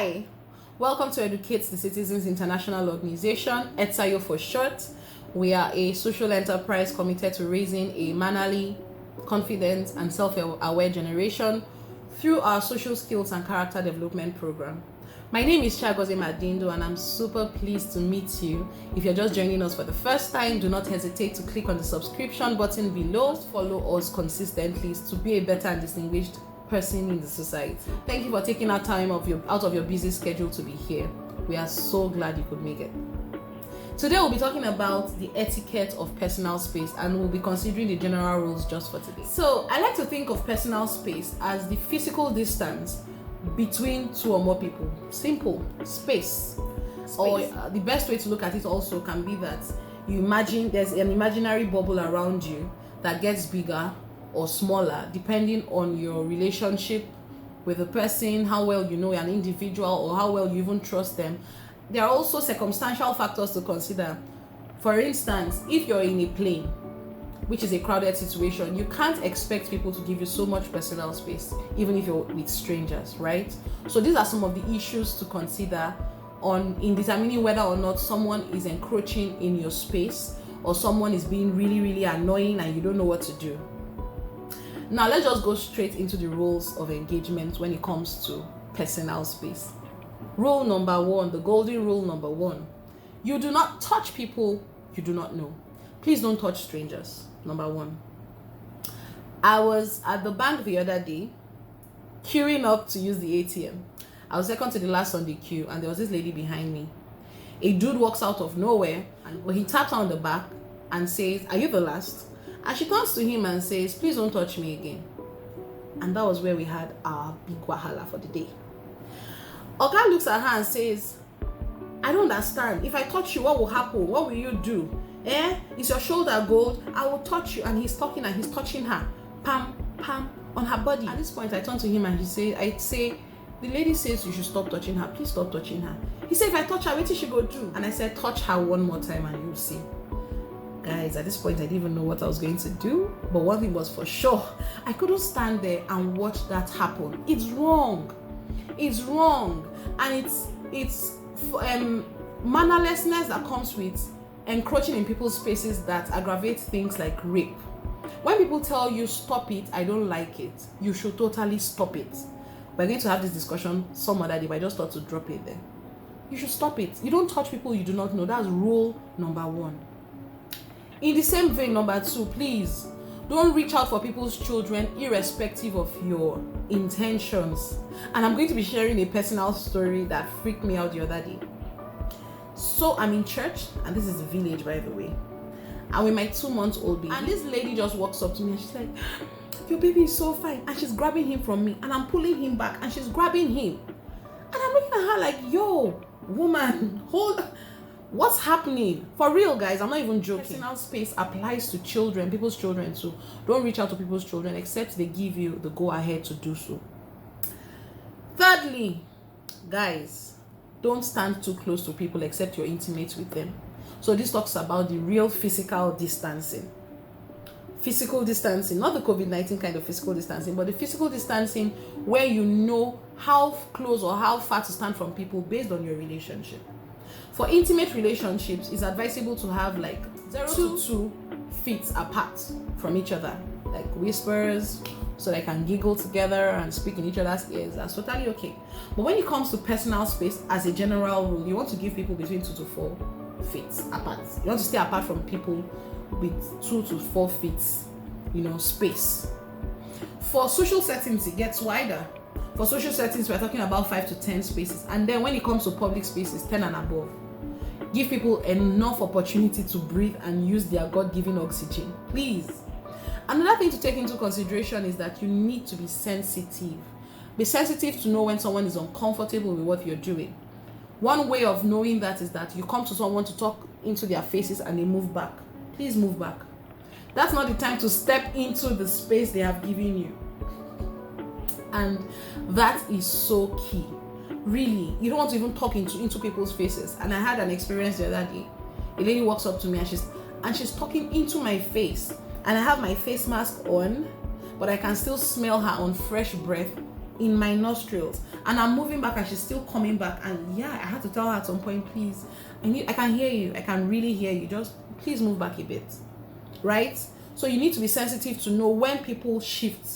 Hi, welcome to Educate the Citizens International Organization, ETSAYO for short. We are a social enterprise committed to raising a mannerly, confident, and self-aware generation through our social skills and character development program. My name is Chagoze Madindo, and I'm super pleased to meet you. If you're just joining us for the first time, do not hesitate to click on the subscription button below. Follow us consistently to be a better and distinguished person in the society. Thank you for taking out time out of your busy schedule to be here. We are so glad you could make it. Today we'll be talking about the etiquette of personal space, and we'll be considering the general rules just for today. So I like to think of personal space as the physical distance between two or more people. Simple. Space. Or the best way to look at it also can be that you imagine there's an imaginary bubble around you that gets bigger or smaller depending on your relationship with the person, how well you know an individual, or how well you even trust them. There are also circumstantial factors to consider. For instance, if you're in a plane, which is a crowded situation, you can't expect people to give you so much personal space, even if you're with strangers, right? So these are some of the issues to consider in determining whether or not someone is encroaching in your space, or someone is being really, really annoying and you don't know what to do. Now let's just go straight into the rules of engagement when it comes to personal space. Rule number one, the golden rule number one: you do not touch people you do not know. Please don't touch strangers. Number one. I was at the bank the other day, queuing up to use the ATM. I was second to the last on the queue, and there was this lady behind me. A dude walks out of nowhere, and he taps her on the back and says, "Are you the last?" And she turns to him and says, "Please don't touch me again." And that was where we had our big wahala for the day. Oga looks at her and says, "I don't understand. If I touch you, what will happen? What will you do? Is your shoulder gold? I will touch you." And he's talking and he's touching her. Pam, pam, on her body. At this point, I turn to him and I say, "The lady says you should stop touching her. Please stop touching her." He said, "If I touch her, what did she go do?" And I said, "Touch her one more time and you'll see." Guys, at this point, I didn't even know what I was going to do. But one thing was for sure, I couldn't stand there and watch that happen. It's wrong. It's wrong. And it's mannerlessness that comes with encroaching in people's spaces that aggravate things like rape. When people tell you, "Stop it, I don't like it," you should totally stop it. We're going to have this discussion some other day, but I just thought to drop it there. You should stop it. You don't touch people you do not know. That's rule number one. In the same vein, number two, please don't reach out for people's children irrespective of your intentions. And I'm going to be sharing a personal story that freaked me out the other day. So I'm in church, and this is the village, by the way. I'm with my 2-month-old baby. And this lady just walks up to me and she's like, "Your baby is so fine." And she's grabbing him from me, and I'm pulling him back, and she's grabbing him. And I'm looking at her like, "Yo, woman, hold. What's happening?" For real, guys, I'm not even joking. Personal space applies to children, people's children too. Don't reach out to people's children except they give you the go-ahead to do so. Thirdly, guys, don't stand too close to people except you're intimate with them. So this talks about the real physical distancing. Physical distancing, not the COVID-19 kind of physical distancing, but the physical distancing where you know how close or how far to stand from people based on your relationship. For intimate relationships, it's advisable to have like 0 to 2 feet apart from each other, like whispers, so they can giggle together and speak in each other's ears. That's totally okay. But when it comes to personal space, as a general rule, you want to give people between 2 to 4 feet apart. You want to stay apart from people with 2 to 4 feet, space. For social settings, it gets wider. For social settings, we're talking about 5 to 10 spaces. And then when it comes to public spaces, 10 and above. Give people enough opportunity to breathe and use their God-given oxygen. Please. Another thing to take into consideration is that you need to be sensitive. Be sensitive to know when someone is uncomfortable with what you're doing. One way of knowing that is that you come to someone to talk into their faces and they move back. Please move back. That's not the time to step into the space they have given you. And that is so key. Really, you don't want to even talk into people's faces. And I had an experience the other day. A lady walks up to me and she's talking into my face, and I have my face mask on, but I can still smell her on fresh breath in my nostrils, and I'm moving back and she's still coming back, and yeah, I had to tell her at some point, please, I can hear you, I can really hear you, just please move back a bit, right? So you need to be sensitive to know when people shift,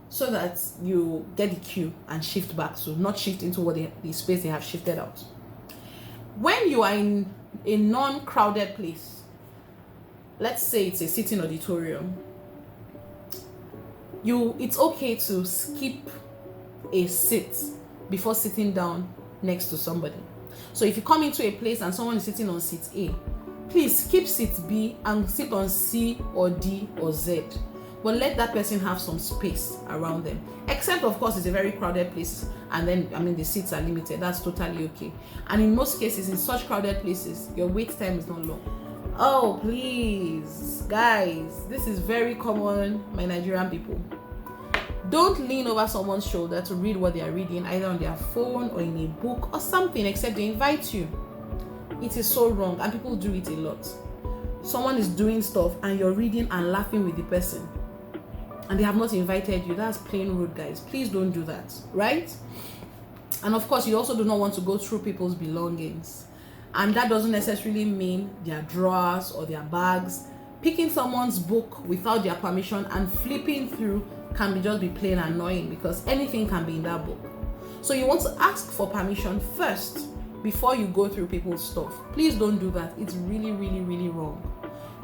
so that you get the cue and shift back, so not shift into what the space they have shifted out. When you are in a non-crowded place, let's say it's a sitting auditorium, it's okay to skip a seat before sitting down next to somebody. So if you come into a place and someone is sitting on seat A, please skip seat B and sit on C or D or Z, but let that person have some space around them. Except, of course, it's a very crowded place, and then the seats are limited. That's totally okay. And in most cases, in such crowded places, your wait time is not long. Oh, please, guys, this is very common, my Nigerian people. Don't lean over someone's shoulder to read what they are reading, either on their phone or in a book or something, except they invite you. It is so wrong, and people do it a lot. Someone is doing stuff and you're reading and laughing with the person, and they have not invited you. That's plain rude, guys. Please don't do that, right? And of course, you also do not want to go through people's belongings, and that doesn't necessarily mean their drawers or their bags. Picking someone's book without their permission and flipping through can just be plain annoying, because anything can be in that book. So you want to ask for permission first before you go through people's stuff. Please don't do that. It's really, really, really wrong.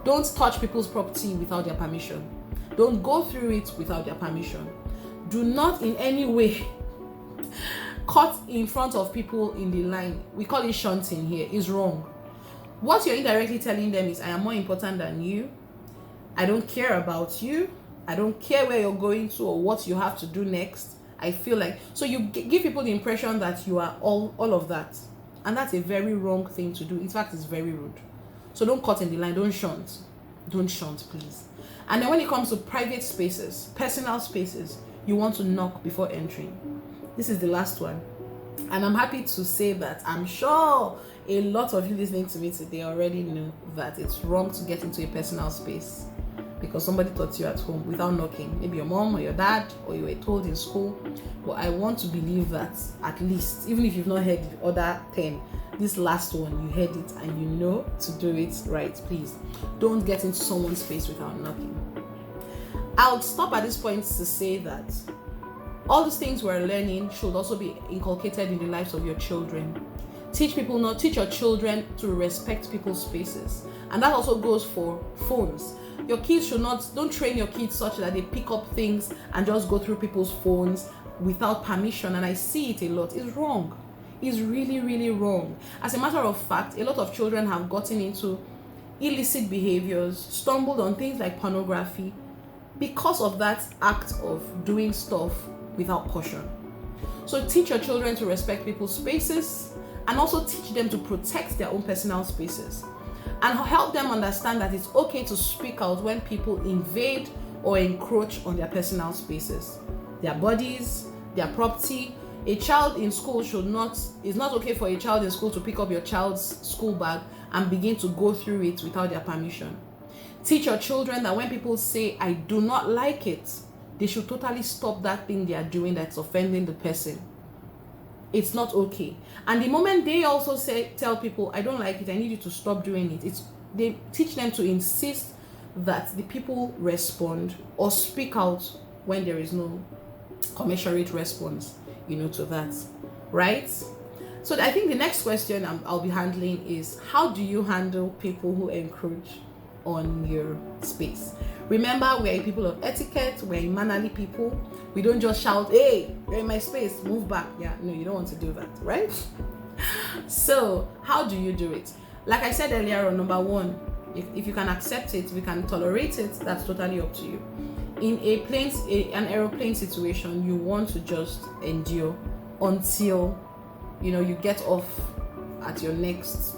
Don't touch people's property without their permission. Don't go through it without their permission. Do not in any way cut in front of people in the line. We call it shunting here. It's wrong. What you're indirectly telling them is, I am more important than you. I don't care about you. I don't care where you're going to or what you have to do next. I feel like, so you give people the impression that you are all of that. And that's a very wrong thing to do. In fact, it's very rude. So don't cut in the line. Don't shunt. Don't shunt, please. And then when it comes to private spaces, personal spaces, you want to knock before entering. This is the last one. And I'm happy to say that I'm sure a lot of you listening to me today already know that it's wrong to get into a personal space because somebody taught you at home without knocking. Maybe your mom or your dad, or you were told in school. But I want to believe that at least, even if you've not heard the other 10, this last one, you heard it and you know to do it right. Please don't get into someone's space without knocking. I'll stop at this point to say that all these things we're learning should also be inculcated in the lives of your children. Teach your children to respect people's spaces. And that also goes for phones. Your kids don't train your kids such that they pick up things and just go through people's phones without permission. And I see it a lot. It's wrong. It's really, really wrong. As a matter of fact, a lot of children have gotten into illicit behaviors, stumbled on things like pornography because of that act of doing stuff without caution. So teach your children to respect people's spaces, and also teach them to protect their own personal spaces, and help them understand that it's okay to speak out when people invade or encroach on their personal spaces, their bodies, their property. A child in school it's not okay for a child in school to pick up your child's school bag and begin to go through it without their permission. Teach your children that when people say, I do not like it, they should totally stop that thing they are doing that's offending the person. It's not okay. And the moment they also tell people, I don't like it, I need you to stop doing it, they teach them to insist that the people respond or speak out when there is no commensurate response, to that, right? So I think the next question I'll be handling is, how do you handle people who encroach on your space? Remember, we're a people of etiquette, we're a mannerly people. We don't just shout, hey, you're in my space, move back. Yeah, no, you don't want to do that, right? So how do you do it? Like I said earlier on, number one, if you can accept it, if you can tolerate it, that's totally up to you. In an aeroplane situation, you want to just endure until you get off at your next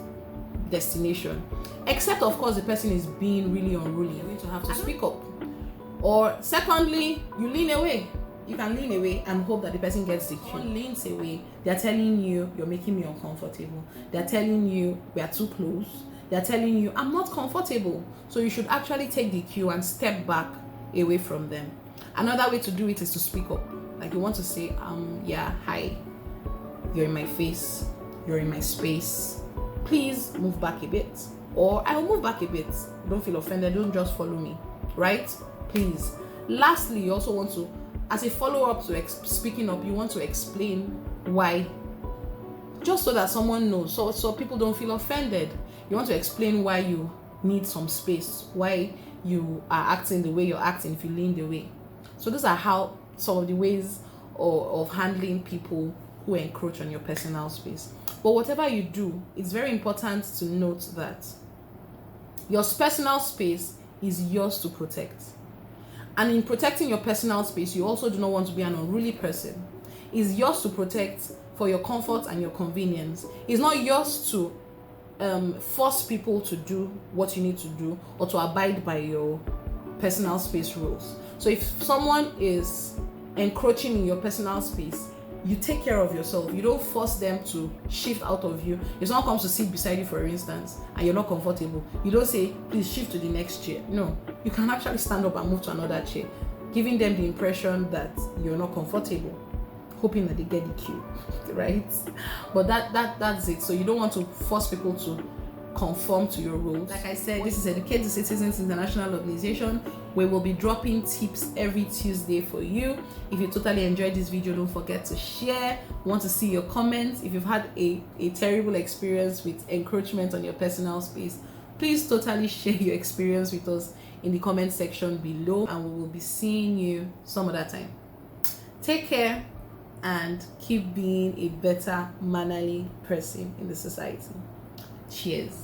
destination. Except, of course, the person is being really unruly. You're going to have to speak up. Or secondly, you lean away. You can lean away and hope that the person gets the cue. Leans away, they're telling you, you're making me uncomfortable. They're telling you, we are too close. They're telling you, I'm not comfortable. So you should actually take the cue and step back away from them. Another way to do it is to speak up. Like you want to say, yeah, hi, you're in my face, you're in my space, please move back a bit, or I'll move back a bit. Don't feel offended, don't just follow me, right? Please. Lastly, you also want to, as a follow-up to speaking up, you want to explain why, just so that someone knows, so people don't feel offended. You want to explain why you need some space, why you are acting the way you're acting if you lean the way. So these are how some of the ways of handling people who encroach on your personal space. But whatever you do, it's very important to note that your personal space is yours to protect. And in protecting your personal space, you also do not want to be an unruly person. It's yours to protect for your comfort and your convenience. It's not yours to force people to do what you need to do or to abide by your personal space rules. So if someone is encroaching in your personal space, you take care of yourself. You don't force them to shift out of you. If someone comes to sit beside you, for instance, and you're not comfortable, you don't say, please shift to the next chair. No, you can actually stand up and move to another chair, giving them the impression that you're not comfortable, hoping that they get the cue, right? But that's it. So you don't want to force people to conform to your rules. Like I said, this is Educate the Citizens International Organization, where we'll be dropping tips every Tuesday for you. If you totally enjoyed this video, don't forget to share. Want to see your comments. If you've had a terrible experience with encroachment on your personal space, please totally share your experience with us in the comment section below, and we will be seeing you some other time. Take care and keep being a better mannerly person in the society. Cheers.